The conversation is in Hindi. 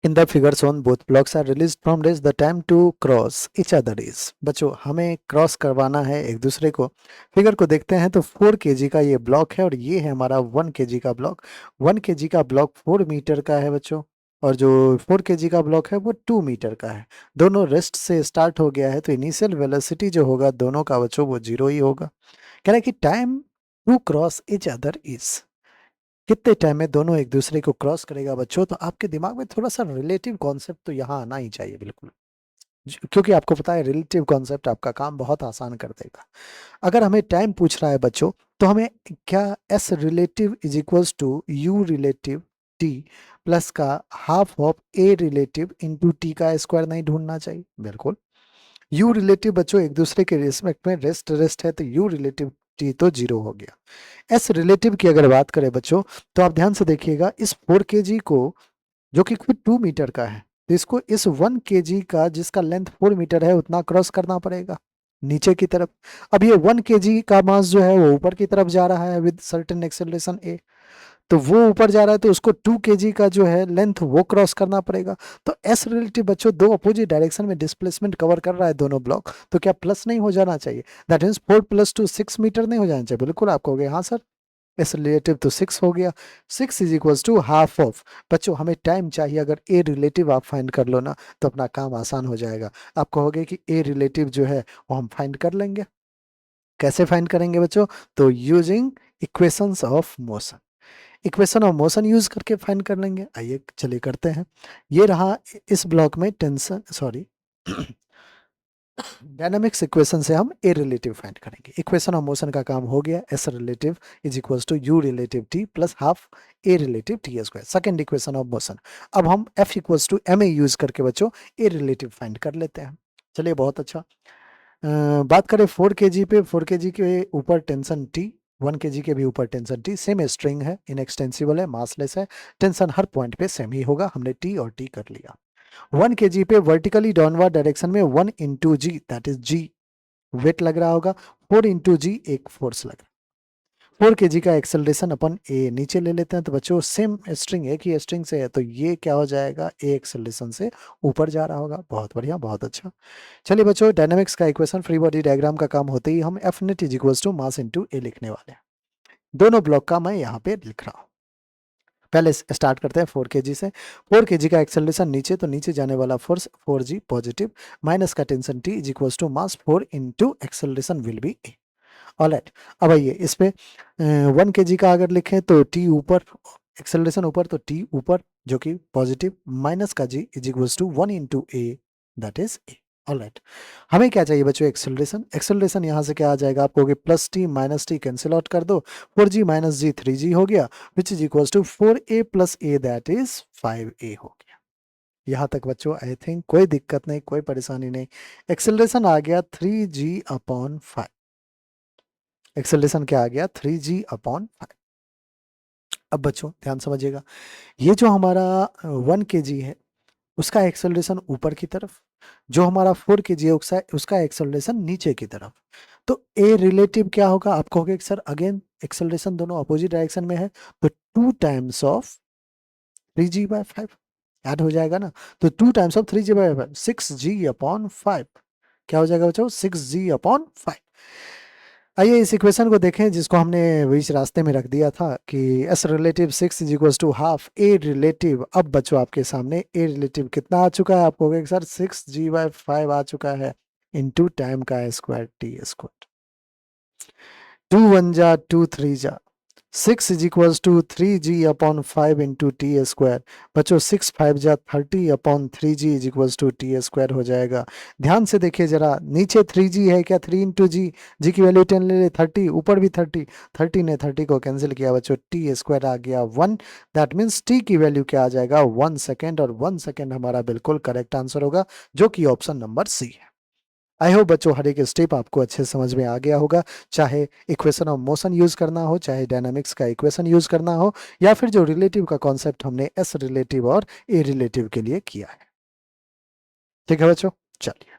In the figures on both blocks are release from rest the time to cross each other is. बच्चों हमें क्रॉस करवाना है एक दूसरे को। फिगर को देखते हैं तो 4 kg का ये ब्लॉक है और ये है हमारा 1 kg का ब्लॉक। 1 kg का ब्लॉक 4 मीटर का है बच्चों, और जो 4 kg का ब्लॉक है वो 2 मीटर का है। दोनों रेस्ट से स्टार्ट हो गया है तो इनिशियल वेलोसिटी जो होगा दोनों का बच्चों वो 0 ही होगा। कह रहा है कि time to cross each other is, कितने टाइम में दोनों एक दूसरे को क्रॉस करेगा बच्चों। तो आपके दिमाग में थोड़ा सा रिलेटिव कॉन्सेप्ट तो यहाँ आना ही चाहिए बिल्कुल, क्योंकि आपको पता है रिलेटिव कॉन्सेप्ट आपका काम बहुत आसान कर देगा। अगर हमें टाइम पूछ रहा है बच्चों तो हमें क्या S relative is equals to U relative T plus का half of A relative into T का स्क्वायर नहीं ढूंढना चाहिए? बिल्कुल। यू रिलेटिव बच्चों एक दूसरे के रिस्पेक्ट में रेस्ट रेस्ट है तो यू रिलेटिव टी तो 0 हो गया। एस रिलेटिव की अगर बात करें बच्चों तो आप ध्यान से देखिएगा, इस 4 kg को जो कि खुद 2 मीटर का है तो इसको इस 1 kg का जिसका लेंथ 4 मीटर है उतना क्रॉस करना पड़ेगा नीचे की तरफ। अब ये 1 kg का मास जो है वो ऊपर की तरफ जा रहा है विद सर्टेन एक्सेलरेशन ए, तो वो ऊपर जा रहा है तो उसको 2 kg का जो है लेंथ वो क्रॉस करना पड़ेगा। तो एस रिलेटिव बच्चों दो अपोजिट डायरेक्शन में डिस्प्लेसमेंट कवर कर रहा है दोनों ब्लॉक, तो क्या प्लस नहीं हो जाना चाहिए? दैट मीन्स 4 + 2 6 मीटर नहीं हो जाना चाहिए? बिल्कुल आप कहोगे हाँ सर, एस रिलेटिव तो 6 हो गया। 6 is equals to half of. बच्चों हमें टाइम चाहिए, अगर ए रिलेटिव आप फाइंड कर लो ना तो अपना काम आसान हो जाएगा। आप कहोगे कि ए रिलेटिव जो है वो हम फाइंड कर लेंगे। कैसे फाइंड करेंगे बच्चों? तो using equations of motion, equation of motion use करके फाइंड कर लेंगे। आइए चलिए करते हैं। ये रहा इस ब्लॉक में टेंशन सॉरी डायनामिक्स इक्वेशन से हम ए रिलेटिव फाइंड करेंगे। इक्वेशन ऑफ मोशन का काम हो गया, S relative is equals to U relative T plus half A relative T square, second equation of motion. अब हम F equals to M A use करके बच्चों ए रिलेटिव फाइंड कर लेते हैं। चलिए बहुत अच्छा। बात करें 4 kg पे, 4 kg के ऊपर टेंशन टी, 1 kg के भी ऊपर टेंशन टी, सेम स्ट्रिंग है, इनएक्सटेंसिबल है, मासलेस है, टेंशन हर पॉइंट पे सेम ही होगा। हमने टी और टी कर लिया। 1 kg पे वर्टिकली डाउनवर्ड डायरेक्शन में 1 × जी दैट इज जी वेट लग रहा होगा, 4 × जी एक फोर्स लग रहा है। 4 kg का एक्सेलरेशन अपन ए नीचे ले लेते हैं तो बच्चों सेम स्ट्रिंग एक ही स्ट्रिंग से है तो ये क्या हो जाएगा, ए एक्सेलरेशन से ऊपर जा रहा होगा। बहुत बढ़िया बहुत अच्छा। चलिए बच्चों डायनामिक्स का इक्वेशन फ्री बॉडी डायग्राम का काम होते ही हम F net is equals to mass into A लिखने वाले हैं। दोनों ब्लॉक का मैं यहाँ पे लिख रहा हूँ। पहले स्टार्ट करते हैं 4 kg से। 4 kg का एक्सेलरेशन नीचे, तो नीचे जाने वाला फोर्स 4g पॉजिटिव माइनस का tension t is equals to mass 4 into acceleration will be A. Alright, अब आइए इस पे 1 kg का अगर लिखें तो t ऊपर, एक्सेलरेशन ऊपर तो t ऊपर जो कि पॉजिटिव, माइनस का g is equals to 1 into A that is A. Alright, हमें क्या चाहिए बच्चों? एक्सेलरेशन। एक्सेलरेशन यहाँ से क्या आ जाएगा? आप कहोगे plus T minus T cancel out कर दो, 4g माइनस जी 3g हो गया which is equals to 4a plus A that is 5a हो गया। यहाँ तक बच्चों आई थिंक कोई दिक्कत नहीं, कोई परेशानी नहीं। एक्सेलरेशन आ गया 3g/5। एक्सेलरेशन क्या आ गया? 3g/5। अब बच्चों ध्यान समझिएगा, ये जो हमारा 1 kg है उसका एक्सेलरेशन ऊपर की तरफ, जो हमारा 4 kg है उसका एक्सेलरेशन नीचे की तरफ। तो ए रिलेटिव क्या होगा? आप कहोगे सर अगेन एक्सेलरेशन दोनों अपोजिट डायरेक्शन में है तो 2 टाइम्स ऑफ 3g/5 ऐड हो जाएगा ना। तो 2 टाइम्स ऑफ 3g/5 6g/5 क्या हो जाएगा बच्चों? 6g/5। आइए इस इक्वेशन को देखें जिसको हमने बीच रास्ते में रख दिया था कि S relative 6 is equals to half A relative. अब बच्चों आपके सामने ए रिलेटिव कितना आ चुका है? आप कहोगे सर 6g/5 आ चुका है इंटू टाइम का स्क्वायर टी स्क्वायर। 2 1 जा 2 3 जा 6 is equals to 3g/5 into T square. बच्चों 6 5 जा 30/3g is equals to T square हो जाएगा। ध्यान से देखिए जरा, नीचे 3g है क्या? 3 इंटू जी, जी की वैल्यू 10 ले ले, 30 ऊपर भी 30, 30 ने 30 को कैंसिल किया बच्चों, टी स्क्वायर आ गया 1। दैट मीन्स टी की वैल्यू क्या आ जाएगा? 1 सेकेंड, और 1 सेकेंड हमारा बिल्कुल करेक्ट आंसर होगा जो कि ऑप्शन नंबर सी है। आई होप बच्चों हर एक स्टेप आपको अच्छे समझ में आ गया होगा, चाहे इक्वेशन ऑफ मोशन यूज करना हो, चाहे डायनामिक्स का इक्वेशन यूज करना हो, या फिर जो रिलेटिव का कॉन्सेप्ट हमने एस रिलेटिव और ए रिलेटिव के लिए किया है। ठीक है बच्चों, चलिए।